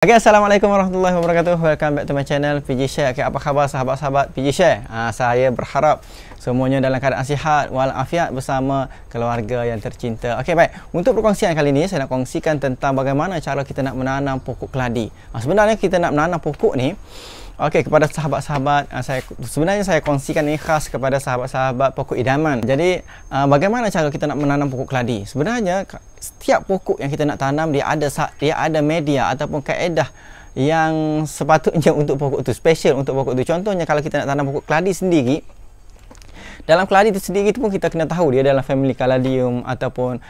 Okay, Assalamualaikum warahmatullahi wabarakatuh. Welcome back to my channel PG Share. Okay, apa khabar sahabat-sahabat PG Share? Saya berharap semuanya dalam keadaan sihat walafiat bersama keluarga yang tercinta. Okay, baik. Untuk perkongsian kali ini saya nak kongsikan tentang bagaimana cara kita nak menanam pokok keladi. Sebenarnya kita nak menanam pokok ni, okey, kepada sahabat-sahabat, sebenarnya saya kongsikan ini khas kepada sahabat-sahabat pokok idaman. Jadi, bagaimana cara kita nak menanam pokok keladi? Sebenarnya setiap pokok yang kita nak tanam dia ada media ataupun kaedah yang sepatutnya untuk pokok itu, special untuk pokok itu. Contohnya kalau kita nak tanam pokok keladi sendiri, dalam keladi itu sendiri itu pun kita kena tahu dia dalam family Caladium ataupun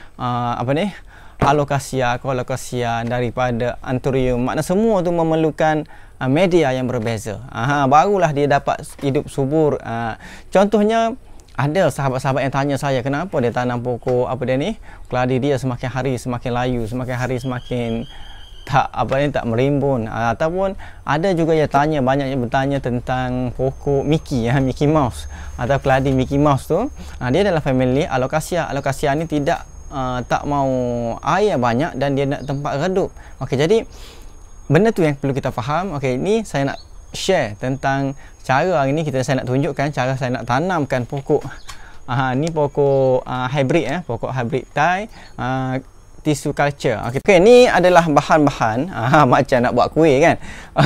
Alocasia, Colocasia, daripada Anthurium. Makna semua tu memerlukan media yang berbeza. Barulah dia dapat hidup subur. Contohnya ada sahabat-sahabat yang tanya saya kenapa dia tanam pokok keladi dia semakin hari semakin layu, semakin hari semakin tak merimbun. Ataupun ada juga yang tanya, banyak yang bertanya tentang pokok Mickey Mouse atau keladi Mickey Mouse tu. Dia adalah family Alocasia. Alocasia ni tak mau air banyak dan dia nak tempat redup. Okey, jadi benda tu yang perlu kita faham. Okey, ni saya nak share tentang cara hari ni saya nak tunjukkan cara saya nak tanamkan pokok. Ni pokok hybrid pokok hybrid Thai tissue culture. Okey, ni adalah bahan-bahan macam nak buat kuih kan.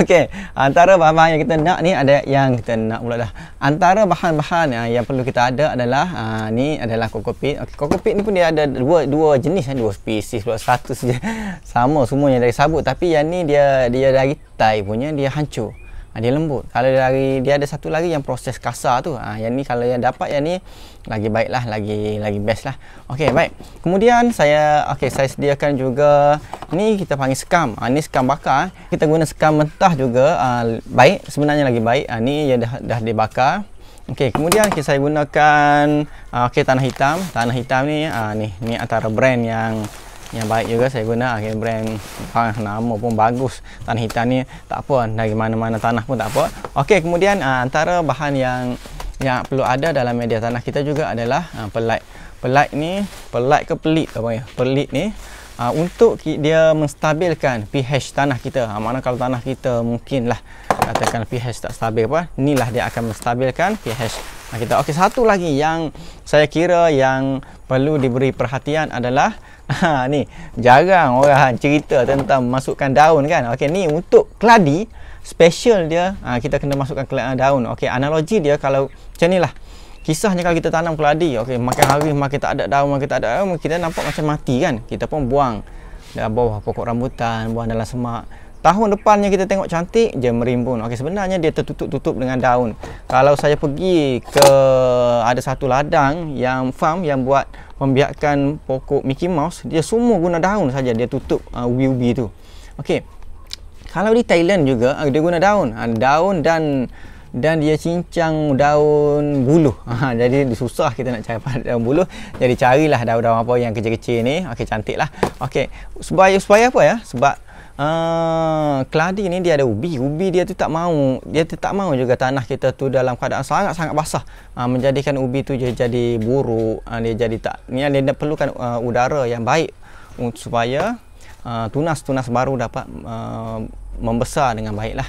Okey, antara bahan-bahan yang kita nak ni ada yang kita nak pula dah. Antara bahan-bahan yang perlu kita ada adalah ni adalah kokopit. Okey, kokopit ni pun dia ada dua jenis dua spesies pula, satu saja. Sama semuanya dari sabut, tapi yang ni dia dari Thai punya, dia hancur. Dia lembut. Kalau dia ada satu lagi yang proses kasar tu. Yang ni kalau yang dapat yang ni lagi baik lah, lagi best lah. Okey, baik. Kemudian saya sediakan juga ni kita panggil skam. Ni skam bakar. Kita guna skam mentah juga baik, sebenarnya lagi baik. Ni yang dah dibakar. Okey, kemudian saya gunakan tanah hitam. Tanah hitam ni ni antara brand yang baik juga saya guna. Brand nama pun bagus. Tanah hitam ni tak apa, dari mana-mana tanah pun tak apa. Okey, kemudian antara bahan yang perlu ada dalam media tanah kita juga adalah pelat. Pelat ni, pelit ni untuk dia menstabilkan pH tanah kita. Mana kalau tanah kita mungkinlah katakan pH tak stabil inilah dia akan menstabilkan pH kita. Okey, satu lagi yang saya kira yang perlu diberi perhatian adalah ni jarang orang cerita tentang masukkan daun kan. Okey, ni untuk keladi special dia, kita kena masukkan daun. Okey, analogi dia kalau macam ni lah. Kisahnya kalau kita tanam keladi, okey, makan hari makin tak ada daun, kita nampak macam mati kan. Kita pun buang dalam bawah pokok rambutan, buang dalam semak. Tahun depannya kita tengok cantik je merimbun. Okey, sebenarnya dia tertutup dengan daun. Kalau saya pergi ke ada satu ladang yang farm yang buat membiarkan pokok Mickey Mouse, dia semua guna daun saja, dia tutup ubi-ubi tu. Okey. Kalau di Thailand juga dia guna daun. Daun dan dia cincang daun buluh. Jadi susah kita nak cari daun buluh. Jadi carilah daun-daun apa yang kecil-kecil ni. Okey, cantiklah. Okey, supaya apa ya? Sebab keladi ni dia ada ubi. Ubi dia tu tak mau juga tanah kita tu dalam keadaan sangat-sangat basah. Menjadikan ubi tu jadi buruk. Dia perlukan udara yang baik supaya tunas-tunas baru dapat membesar dengan baiklah.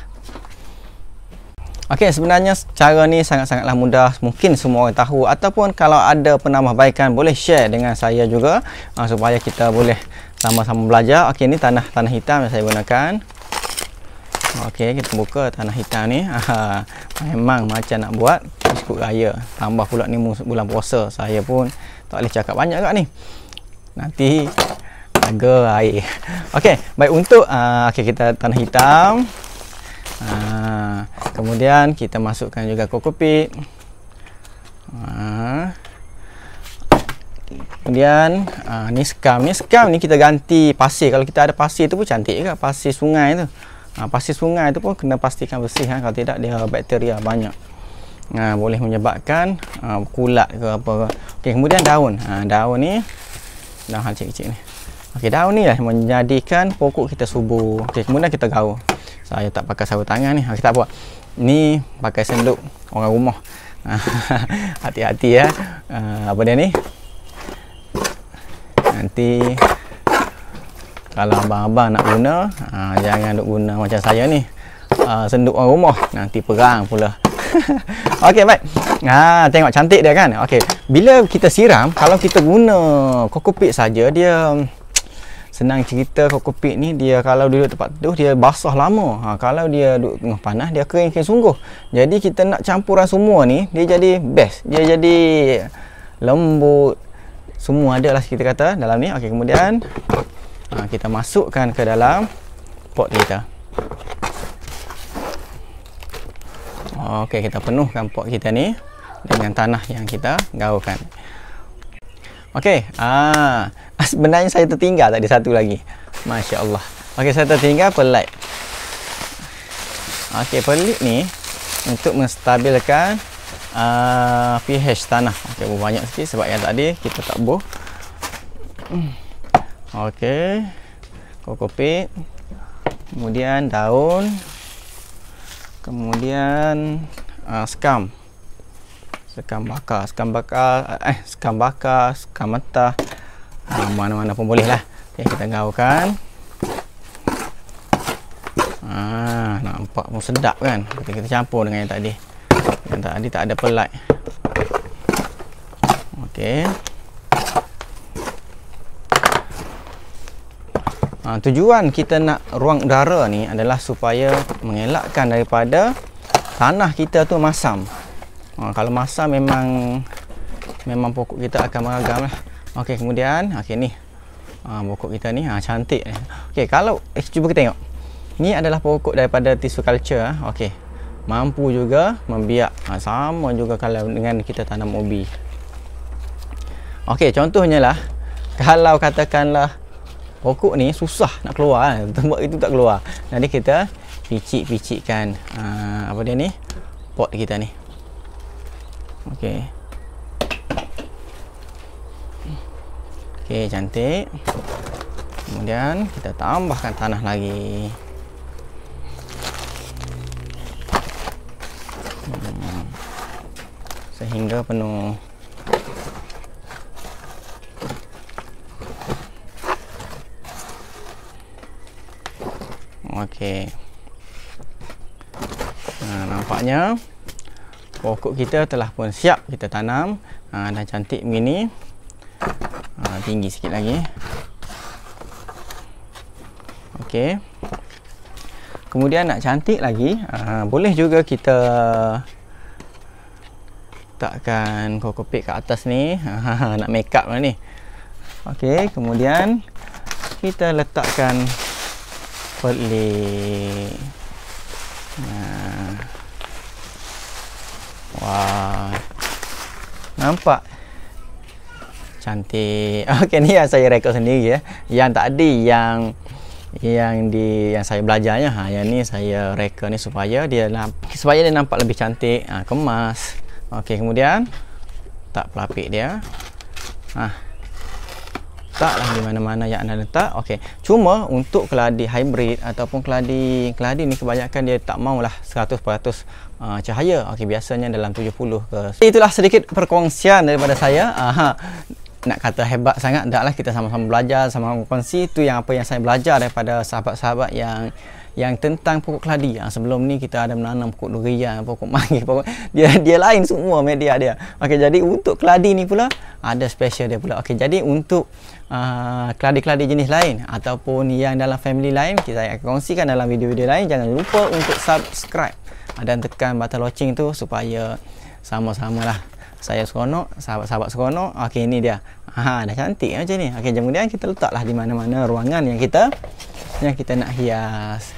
Okey, sebenarnya cara ni sangat-sangatlah mudah. Mungkin semua orang tahu, ataupun kalau ada penambahbaikan boleh share dengan saya juga supaya kita boleh sama-sama belajar. Okey, ni tanah hitam yang saya gunakan. Okey, kita buka tanah hitam ni. Memang macam nak buat biskut raya. Tambah pula ni bulan puasa. Saya pun tak boleh cakap banyak kat ni. Nanti harga air. Okey, baik untuk kita tanah hitam. Kemudian kita masukkan juga kokopit. Kemudian ni skam ni kita ganti pasir. Kalau kita ada pasir tu pun cantik juga, pasir sungai tu. Pasir sungai tu pun kena pastikan bersih kalau tidak dia bakteria banyak. Boleh menyebabkan kulat ke apa. Okey, kemudian daun. Daun ni daun hal kecil-kecil ni. Okey, daun ni lah menjadikan pokok kita subur. Okey, kemudian kita gaul. Saya tak pakai sapu tangan ni. Kita buat. Ni pakai senduk orang rumah. Hati-hati ya. Apa dia ni? Nanti Kalau abang-abang nak guna, jangan duk guna macam saya ni. Senduk orang rumah, nanti perang pula. Okey, baik. Tengok cantik dia kan. Okey, bila kita siram, kalau kita guna kokopit saja, dia senang cerita kokopit ni dia kalau duduk tempat teduh dia basah lama. Kalau dia duduk tengah panas dia kering sungguh. Jadi kita nak campuran semua ni dia jadi best. Dia jadi lembut. Semua ada lah kita kata dalam ni. Okey, kemudian kita masukkan ke dalam pot kita. Okey, kita penuhkan pot kita ni dengan tanah yang kita gaulkan. Okey, sebenarnya saya tertinggal tadi satu lagi. Masya Allah. Okey, saya tertinggal pelat. Okey, pelat ni untuk menstabilkan pH tanah. Okey, banyak sikit sebab yang tadi kita tak buh. Okey, kokopit, kemudian daun, kemudian sekam. Sekam bakar, sekam mentah, mana-mana pun boleh lah. Okay, kita gaulkan. Nampak pun sedap kan. Kita campur dengan yang tadi. Yang tadi tak ada pelat. Okey. Tujuan kita nak ruang udara ni adalah supaya mengelakkan daripada tanah kita tu masam. Kalau masam memang pokok kita akan meragam lah. Okey, kemudian ni pokok kita ni cantik. Okey, kalau cuba kita tengok. Ni adalah pokok daripada tissue culture. Okey, mampu juga membiak. Sama juga kalau dengan kita tanam ubi. Okey, contohnya lah kalau katakanlah pokok ni susah nak keluar kan. Tempat itu tak keluar. Jadi kita picik-picikkan apa dia ni? Pot kita ni. Okey. Okey, cantik. Kemudian kita tambahkan tanah lagi. Sehingga penuh. Okey. Nampaknya pokok kita telah pun siap kita tanam. Dah cantik begini. Tinggi sikit lagi. Okey. Kemudian nak cantik lagi, boleh juga kita letakkan kokopit ke atas ni. Nak make up lah ni. Okey, kemudian kita letakkan pelik. Wah, nampak cantik. Okey, ni yang saya rekod sendiri ya. Yang tadi yang saya belajarnya, yang ni saya rekod ni supaya dia nampak lebih cantik, kemas. Okey, kemudian tak pelapik dia. Letaklah di mana-mana yang anda letak. Okey, cuma untuk keladi hybrid ataupun keladi ni kebanyakan dia tak maulah 100% cahaya. Okey, biasanya dalam 70 ke. Itulah sedikit perkongsian daripada saya. Nak kata hebat sangat taklah, kita sama-sama belajar, sama-sama kongsi. Itu yang apa yang saya belajar daripada sahabat-sahabat yang tentang pokok keladi. Sebelum ni kita ada menanam pokok durian, pokok manggis, pokok dia lain semua media dia. Okey, jadi untuk keladi ni pula ada special dia pula. Okey, jadi untuk keladi-keladi jenis lain ataupun yang dalam family lain, saya akan kongsikan dalam video-video lain. Jangan lupa untuk subscribe dan tekan button lonceng tu supaya sama-samalah saya seronok, sahabat-sahabat seronok. Okey, ini dia. Dah cantik macam ni. Okey, kemudian kita letaklah di mana-mana ruangan yang kita nak hias.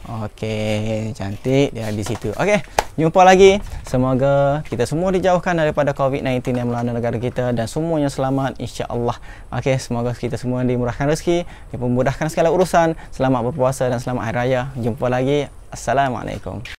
Okey, cantik dia di situ. Okey, jumpa lagi. Semoga kita semua dijauhkan daripada COVID-19 yang melanda negara kita dan semuanya selamat insya-Allah. Okey, semoga kita semua dimurahkan rezeki, dipermudahkan segala urusan. Selamat berpuasa dan selamat hari raya. Jumpa lagi. Assalamualaikum.